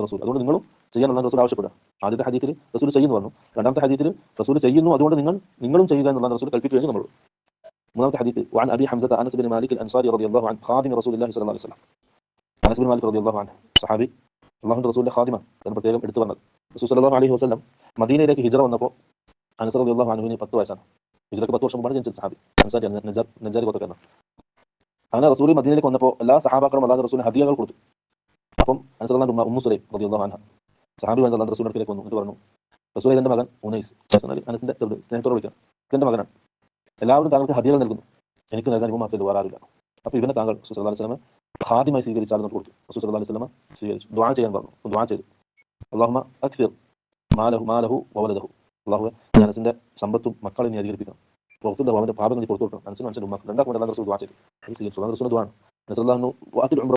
റസൂൽ. അതുകൊണ്ട് നിങ്ങളും ചെയ്യാൻ അള്ളാഹു റസൂൽ ആവശ്യപ്പെടുക. ആദ്യത്തെ ഹദീസിൽ റസൂൽ ചെയ്യുന്നു പറഞ്ഞു, രണ്ടാമത്തെ ഹദീസിൽ റസൂൽ ചെയ്യുന്നു, അതുകൊണ്ട് നിങ്ങളും ചെയ്യുക എന്നുള്ള റസൂൽ കൽപ്പിക്കുകയും നമ്മൾ. മൂന്നാമത്തെ ഹദീസ് وعن ابي حمزه انس بن مالك الانصاري رضي الله عنه خادم رسول الله صلى الله عليه وسلم. അനസ് ബിൻ മാലിക് റളിയല്ലാഹു അൻഹു സഹാബി, അല്ലാഹുവിന്റെ റസൂലിന്റെ ഖാദിമ എന്ന് പ്രത്യേകം എടുത്തു പറഞ്ഞത്. റസൂൽ സല്ലല്ലാഹു അലൈഹി വസല്ലം മദീനയിലേക്ക് ഹിജ്റ വന്നപ്പോൾ അനസ് റളിയല്ലാഹു അൻഹുവിന് 10 വയസ്സാണ്. ഹിജ്റക്ക് 10 വർഷം മുമ്പാണ് ജനിച്ചത് സഹാബി. അൻസാരി നജാരി ഗോത്രക്കാരനാണ്. അങ്ങനെ റസൂൽ മദീനയിലേക്ക് വന്നപ്പോൾ എല്ലാ സഹാബാക്കളും അല്ലാഹുവിന്റെ റസൂലിന് ഹദിയകൾ കൊടുത്തു. അപ്പം അനസ് റളിയല്ലാഹു അൻഹു ഉമ്മു സുലൈം റളിയല്ലാഹു അൻഹ സഹാബി വന്ന അല്ലാഹുവിന്റെ റസൂലിന്റെ അടുത്തേക്ക് വന്നു. എന്നിട്ട് പറഞ്ഞു, റസൂലേ, എന്റെ മകൻ ഉനൈസ്, അനസിന്റെ ചെറുത്, സ്നേഹത്തോടെ വിളിക്കാം, എന്റെ മകനാണ്, എല്ലാവരും താങ്കൾക്ക് ഹദിയകൾ നൽകുന്നു, എനിക്ക് നൽകാൻ ഇവ മാത്രമേ വേറാറില്ല. അപ്പോൾ ഇവനെ താങ്കൾ റസൂൽ സല്ലല്ലാഹു അലൈഹി വസല്ലം ഖാദിമായി സ്വീകരിച്ചാൽ കൊടുത്തു. റസൂൽ സല്ലല്ലാഹു അലൈഹി വസല്ലം സ്വീകരിച്ചു. ദുആ ചെയ്യാൻ പറഞ്ഞു. ദുആ ചെയ്തു. അല്ലാഹുമ്മ അക്സിർ മാലഹു വവലദഹു, അല്ലാഹുവേ അനസിന്റെ സമ്പത്തും മക്കളെ നീ അധികരിപ്പിക്കണം, പുറത്തുള്ള അവന്റെ പാപങ്ങൾ നീ പുറത്തു കൊടുക്കണം, അനസിനും അനസിന്റെ ഉമ്മക്കും രണ്ടാക്കും അല്ലാഹു റസൂൽ ദുആ ചെയ്തു. അത് സ്വീകരിച്ചു. അല്ലാഹു റസൂൽ ദുആ ആണ്. അനസ് റളിയല്ലാഹു അൻഹു വഅത്തിൽ ഉംറ